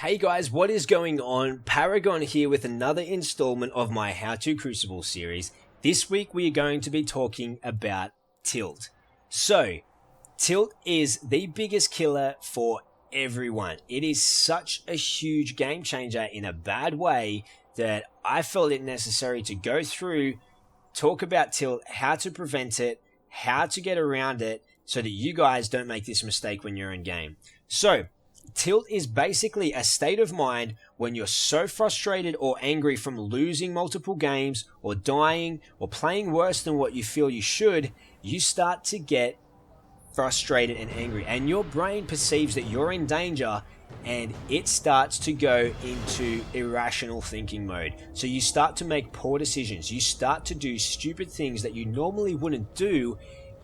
Hey guys, what is going on? Paragon here with another installment of my How to Crucible series. This week we are going to be talking about Tilt. So, Tilt is the biggest killer for everyone. It is such a huge game changer in a bad way that I felt it necessary to go through, talk about Tilt, how to prevent it, how to get around it, so that you guys don't make this mistake when you're in game. So, Tilt is basically a state of mind when you're so frustrated or angry from losing multiple games or dying or playing worse than what you feel you should, you start to get frustrated and angry and your brain perceives that you're in danger and it starts to go into irrational thinking mode. So you start to make poor decisions. You start to do stupid things that you normally wouldn't do.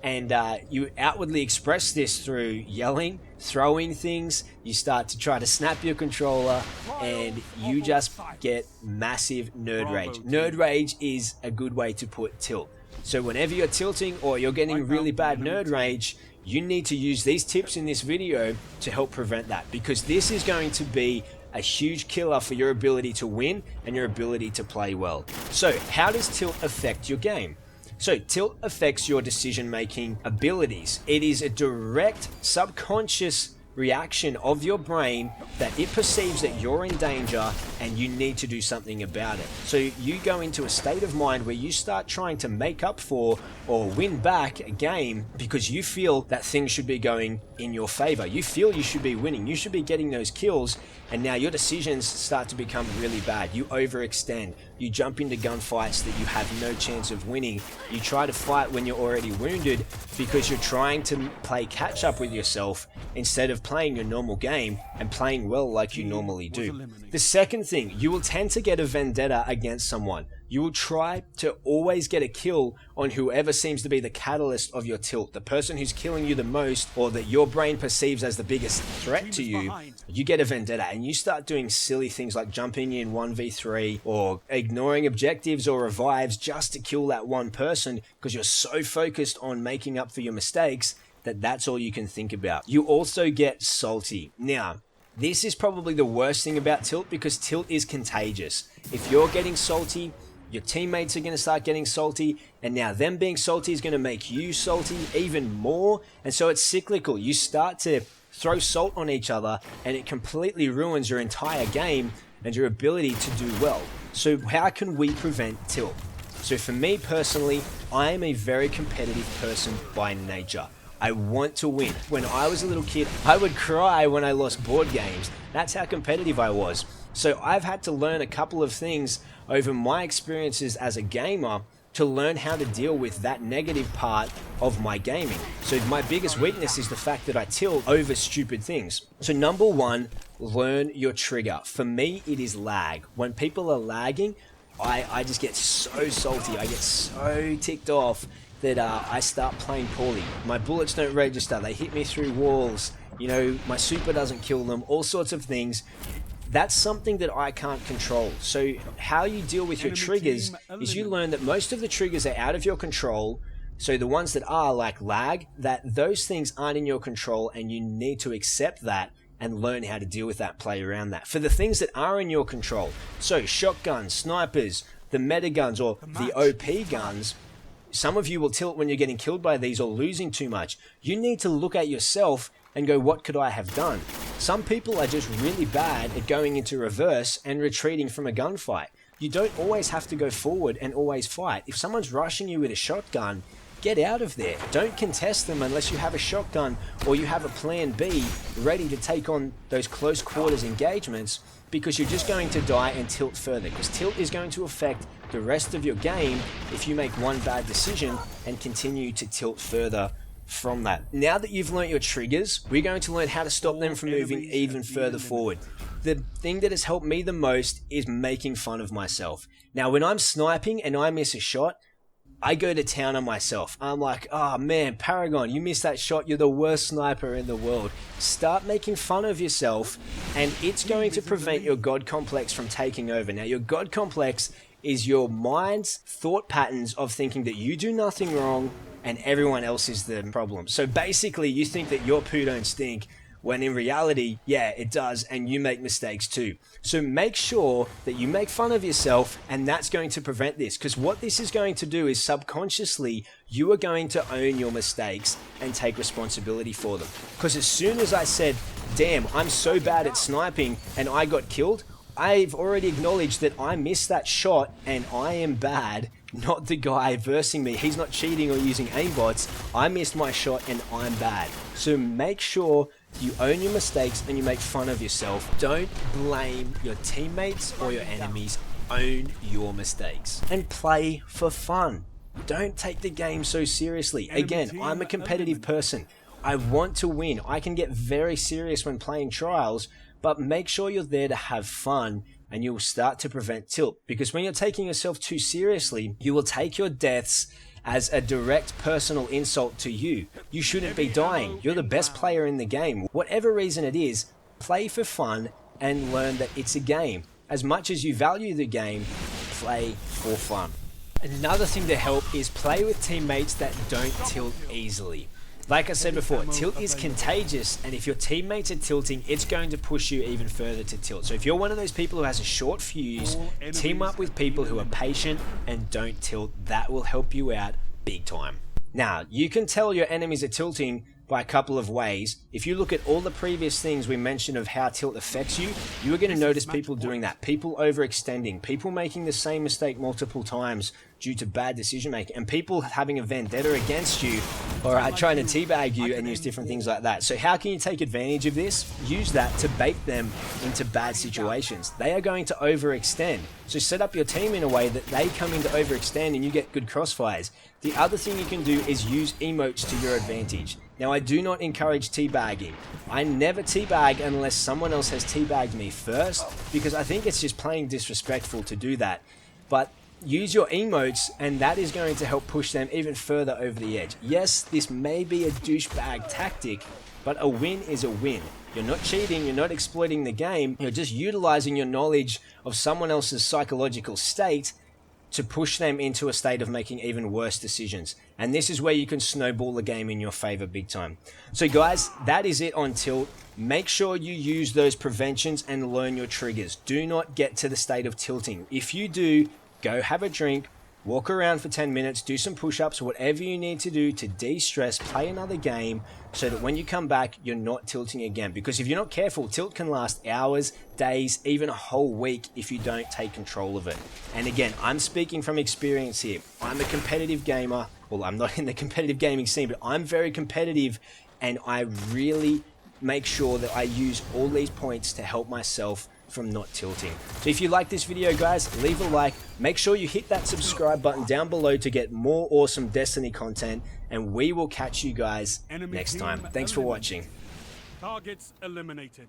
And you outwardly express this through yelling, throwing things. You start to try to snap your controller and you just get massive nerd rage. Nerd rage is a good way to put Tilt. So whenever you're tilting or you're getting really bad nerd rage, you need to use these tips in this video to help prevent that, because this is going to be a huge killer for your ability to win and your ability to play well. So how does Tilt affect your game? So, Tilt affects your decision-making abilities. It is a direct, subconscious reaction of your brain that it perceives that you're in danger and you need to do something about it. So you go into a state of mind where you start trying to make up for or win back a game because you feel that things should be going in your favor. You feel you should be winning. You should be getting those kills, and now your decisions start to become really bad. You overextend. You jump into gunfights that you have no chance of winning. You try to fight when you're already wounded because you're trying to play catch up with yourself instead of playing your normal game and playing well like you normally do. The second thing, you will tend to get a vendetta against someone. You will try to always get a kill on whoever seems to be the catalyst of your tilt, the person who's killing you the most or that your brain perceives as the biggest threat to you. You get a vendetta and you start doing silly things like jumping in 1v3 or ignoring objectives or revives just to kill that one person because you're so focused on making up for your mistakes that that's all you can think about. You also get salty. Now, this is probably the worst thing about Tilt because Tilt is contagious. If you're getting salty, your teammates are going to start getting salty, and now them being salty is going to make you salty even more, and so it's cyclical. You start to throw salt on each other, and it completely ruins your entire game and your ability to do well. So how can we prevent Tilt? So for me personally, I am a very competitive person by nature. I want to win. When I was a little kid, I would cry when I lost board games. That's how competitive I was. So I've had to learn a couple of things over my experiences as a gamer to learn how to deal with that negative part of my gaming. So my biggest weakness is the fact that I tilt over stupid things. So number one, learn your trigger. For me, it is lag. When people are lagging, I just get so salty. I get so ticked off that I start playing poorly. My bullets don't register. They hit me through walls. You know, my super doesn't kill them. All sorts of things. That's something that I can't control. So how you deal with your triggers is you learn that most of the triggers are out of your control. So the ones that are like lag, that those things aren't in your control and you need to accept that and learn how to deal with that, play around that. For the things that are in your control, so shotguns, snipers, the meta guns or the OP guns, some of you will tilt when you're getting killed by these or losing too much. You need to look at yourself and go, what could I have done? Some people are just really bad at going into reverse and retreating from a gunfight. You don't always have to go forward and always fight. If someone's rushing you with a shotgun, get out of there. Don't contest them unless you have a shotgun or you have a plan B ready to take on those close quarters engagements, because you're just going to die and tilt further, because tilt is going to affect the rest of your game if you make one bad decision and continue to tilt further from that. Now that you've learnt your triggers, we're going to learn how to stop them from moving even further forward. The thing that has helped me the most is making fun of myself. Now, when I'm sniping and I miss a shot, I go to town on myself. I'm like, oh man, Paragon, you missed that shot. You're the worst sniper in the world. Start making fun of yourself, and it's going to prevent your God complex from taking over. Now, your God complex is your mind's thought patterns of thinking that you do nothing wrong and everyone else is the problem. So basically, you think that your poo don't stink when in reality, yeah, it does, and you make mistakes too. So make sure that you make fun of yourself, and that's going to prevent this, because what this is going to do is subconsciously you are going to own your mistakes and take responsibility for them. Because as soon as I said, damn, I'm so bad at sniping and I got killed, I've already acknowledged that I missed that shot and I am bad, not the guy versing me. He's not cheating or using aimbots. I missed my shot and I'm bad. So make sure you own your mistakes and you make fun of yourself. Don't blame your teammates or your enemies. Own your mistakes and play for fun. Don't take the game so seriously. Again, I'm a competitive person. I want to win. I can get very serious when playing trials, but make sure you're there to have fun and you'll start to prevent tilt. Because when you're taking yourself too seriously, you will take your deaths as a direct personal insult to you. You shouldn't be dying. You're the best player in the game. Whatever reason it is, play for fun and learn that it's a game. As much as you value the game, play for fun. Another thing to help is play with teammates that don't tilt easily. Like I said before, tilt is contagious, and if your teammates are tilting, it's going to push you even further to tilt. So if you're one of those people who has a short fuse, team up with people who are patient and don't tilt. That will help you out big time. Now, you can tell your enemies are tilting by a couple of ways. If you look at all the previous things we mentioned of how tilt affects you, you are going to notice people doing that. People overextending, people making the same mistake multiple times due to bad decision making, and people having a vendetta against you or trying to teabag you and use different things like that. So how can you take advantage of this? Use that to bait them into bad situations. They are going to overextend. So set up your team in a way that they come in to overextend and you get good crossfires. The other thing you can do is use emotes to your advantage. Now, I do not encourage teabagging. I never teabag unless someone else has teabagged me first, because I think it's just plain disrespectful to do that. But use your emotes, and that is going to help push them even further over the edge. Yes, this may be a douchebag tactic, but a win is a win. You're not cheating, you're not exploiting the game, you're just utilizing your knowledge of someone else's psychological state to push them into a state of making even worse decisions. And this is where you can snowball the game in your favor big time. So guys, that is it on tilt. Make sure you use those preventions and learn your triggers. Do not get to the state of tilting. If you do, go have a drink, walk around for 10 minutes, do some push-ups, whatever you need to do to de-stress, play another game so that when you come back, you're not tilting again. Because if you're not careful, tilt can last hours, days, even a whole week if you don't take control of it. And again, I'm speaking from experience here. I'm a competitive gamer. Well, I'm not in the competitive gaming scene, but I'm very competitive, and I really make sure that I use all these points to help myself from not tilting. So if you like this video, guys, leave a like. Make sure you hit that subscribe button down below to get more awesome Destiny content, and we will catch you guys next time. Thanks for watching. Targets eliminated.